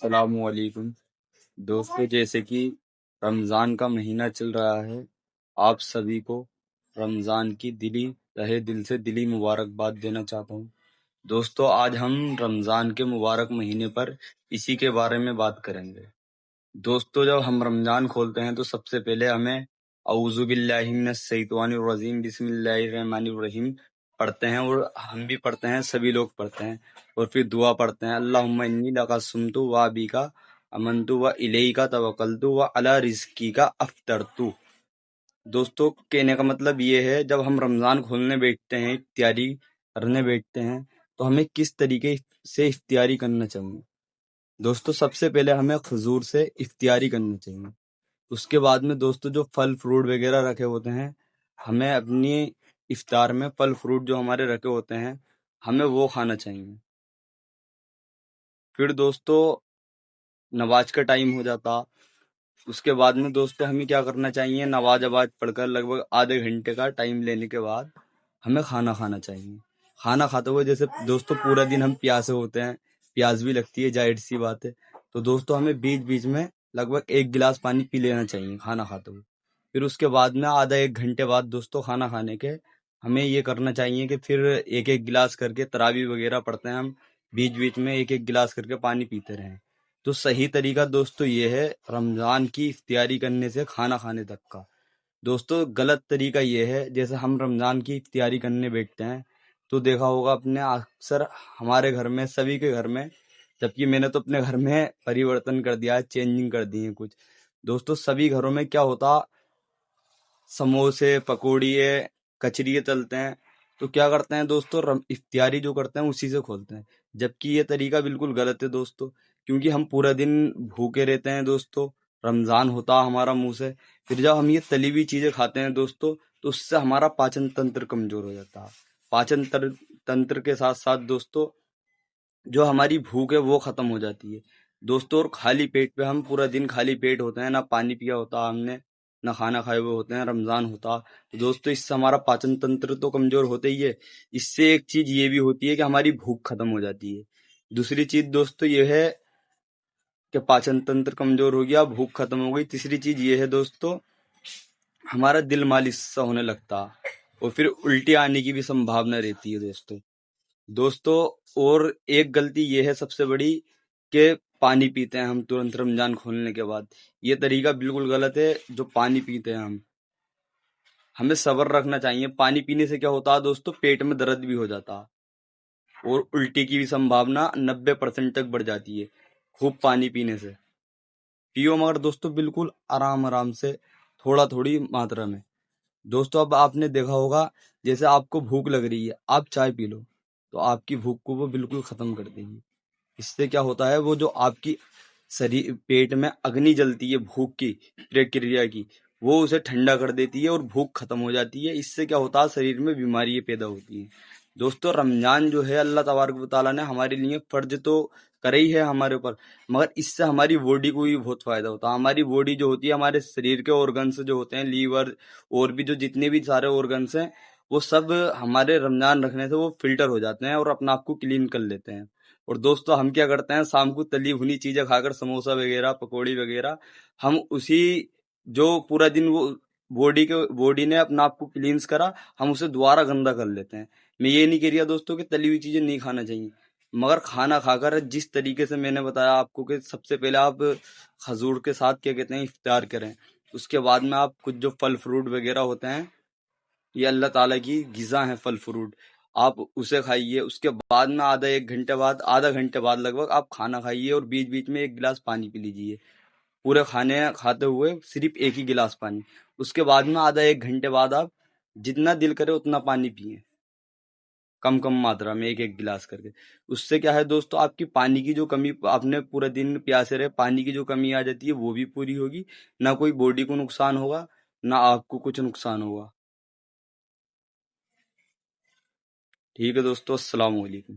अस्सलामुअलैकुम दोस्तों, जैसे कि रमज़ान का महीना चल रहा है, आप सभी को रमज़ान की तहे दिल से दिली मुबारकबाद देना चाहता हूँ। दोस्तों, आज हम रमज़ान के मुबारक महीने पर इसी के बारे में बात करेंगे। दोस्तों, जब हम रमज़ान खोलते हैं तो सबसे पहले हमें औज़ु बिल्लाहि मिनश शैतानिर रजीम बिस्मिल्लाहिर्रहमानिर्रहीम पढ़ते हैं, और हम भी पढ़ते हैं, सभी लोग पढ़ते हैं, और फिर दुआ पढ़ते हैं, अल्लाहुम्मा इन्नी लका सुमतु व बिका अमनतु व इलैका तवक्कलतु व अला रिज़्क़िका अफ़्तरतु। दोस्तों, कहने का मतलब ये है, जब हम रमज़ान खोलने बैठते हैं, इफ्तियारी करने बैठते हैं, तो हमें किस तरीके से इफ्तियारी करना चाहिए। दोस्तों, सबसे पहले हमें खजूर से इफ्तियारी करनी चाहिए। उसके बाद में दोस्तों, जो फल फ्रूट वगैरह रखे होते हैं, हमें अपनी इफ्तार में फल फ्रूट जो हमारे रखे होते हैं, हमें वो खाना चाहिए। फिर दोस्तों, नमाज का टाइम हो जाता। उसके बाद में दोस्तों, हमें क्या करना चाहिए, नमाज आबाज पढ़कर लगभग आधे घंटे का टाइम लेने के बाद हमें खाना खाना चाहिए। खाना खाते हुए, जैसे दोस्तों पूरा दिन हम प्यासे होते हैं, प्यास भी लगती है, जाहिर सी बात है, तो दोस्तों हमें बीच बीच में लगभग 1 गिलास पानी पी लेना चाहिए खाना खाते हुए। फिर उसके बाद में आधा 1 घंटे बाद दोस्तों, खाना खाने के हमें ये करना चाहिए कि फिर एक एक गिलास करके तरावी वगैरह पढ़ते हैं हम, बीच बीच में एक एक गिलास करके पानी पीते रहें। तो सही तरीका दोस्तों ये है रमज़ान की इफ्तियारी करने से खाना खाने तक का। दोस्तों, गलत तरीका ये है, जैसे हम रमज़ान की इफ्तियारी करने बैठते हैं, तो देखा होगा अपने अक्सर हमारे घर में, सभी के घर में, जबकि मैंने तो अपने घर में परिवर्तन कर दिया है, चेंजिंग कर दी है कुछ। दोस्तों, सभी घरों में क्या होता, समोसे पकौड़िए कचरिए तलते हैं, तो क्या करते हैं दोस्तों, इफ्तियारी जो करते हैं उसी से खोलते हैं, जबकि ये तरीका बिल्कुल गलत है दोस्तों। क्योंकि हम पूरा दिन भूखे रहते हैं दोस्तों, रमज़ान होता हमारा मुंह से, फिर जब हम ये तली हुई चीज़ें खाते हैं दोस्तों, तो उससे हमारा पाचन तंत्र कमज़ोर हो जाता है। तंत्र के साथ साथ दोस्तों, जो हमारी भूख है वो ख़त्म हो जाती है दोस्तों। और खाली पेट पे, हम पूरा दिन खाली पेट होते हैं, ना पानी पिया होता हमने, ना खाना खाए हुए होते हैं, रमज़ान होता, तो दोस्तों इससे हमारा पाचन तंत्र तो कमज़ोर होता ही है। इससे एक चीज़ ये भी होती है कि हमारी भूख ख़त्म हो जाती है। दूसरी चीज़ दोस्तों ये है कि पाचन तंत्र कमज़ोर हो गया, भूख ख़त्म हो गई। तीसरी चीज़ ये है दोस्तों, हमारा दिल मालिश सा होने लगता, और फिर उल्टी आने की भी संभावना रहती है दोस्तों। दोस्तों, और एक गलती ये है सबसे बड़ी, कि पानी पीते हैं हम तुरंत रमज़ान खोलने के बाद। ये तरीका बिल्कुल गलत है, जो पानी पीते हैं हम, हमें सब्र रखना चाहिए। पानी पीने से क्या होता है दोस्तों, पेट में दर्द भी हो जाता, और उल्टी की भी संभावना 90% तक बढ़ जाती है खूब पानी पीने से। पियो, मगर दोस्तों बिल्कुल आराम आराम से, थोड़ा थोड़ी मात्रा में। दोस्तों, अब आपने देखा होगा, जैसे आपको भूख लग रही है, आप चाय पी लो, तो आपकी भूख को वो बिल्कुल ख़त्म कर देगी। इससे क्या होता है, वो जो आपकी शरीर पेट में अग्नि जलती है भूख की प्रक्रिया की, वो उसे ठंडा कर देती है और भूख खत्म हो जाती है। इससे क्या होता है, शरीर में बीमारियां पैदा होती हैं। दोस्तों, रमजान जो है, अल्लाह तबारक व तआला ने हमारे लिए फर्ज तो करे ही है हमारे ऊपर, मगर इससे हमारी बॉडी को भी बहुत फायदा होता है। हमारी बॉडी जो होती है, हमारे शरीर के ऑर्गन्स जो होते हैं, लीवर और भी जो जितने भी सारे ऑर्गन्स हैं, वो सब हमारे रमजान रखने से वो फिल्टर हो जाते हैं और अपना आप को क्लीन कर लेते हैं। और दोस्तों, हम क्या करते हैं, शाम को तली भुनी चीजें खाकर, समोसा वगैरह पकौड़ी वगैरह, हम उसी जो पूरा दिन वो बॉडी ने अपना आप को क्लींस करा, हम उसे दोबारा गंदा कर लेते हैं। मैं ये नहीं कह रहा दोस्तों कि तली हुई चीजें नहीं खाना चाहिए, मगर खाना खाकर जिस तरीके से मैंने बताया आपको, कि सबसे पहले आप खजूर के साथ क्या कहते हैं इफ्तार करें, उसके बाद में आप कुछ जो फल फ्रूट वगैरह होते हैं, ये अल्लाह ताला की गिज़ा है फल फ्रूट, आप उसे खाइए। उसके बाद में आधा घंटे बाद लगभग आप खाना खाइए, और बीच बीच में 1 गिलास पानी पी लीजिए, पूरे खाने खाते हुए सिर्फ एक ही गिलास पानी। उसके बाद में आधा 1 घंटे बाद आप जितना दिल करे उतना पानी पिए, कम कम मात्रा में, एक एक गिलास करके। उससे क्या है दोस्तों, आपकी पानी की जो कमी, आपने पूरा दिन प्यासे रहे, पानी की जो कमी आ जाती है वो भी पूरी होगी, ना कोई बॉडी को नुकसान होगा, ना आपको कुछ नुकसान होगा। ठीक है दोस्तों, अस्सलाम वालेकुम।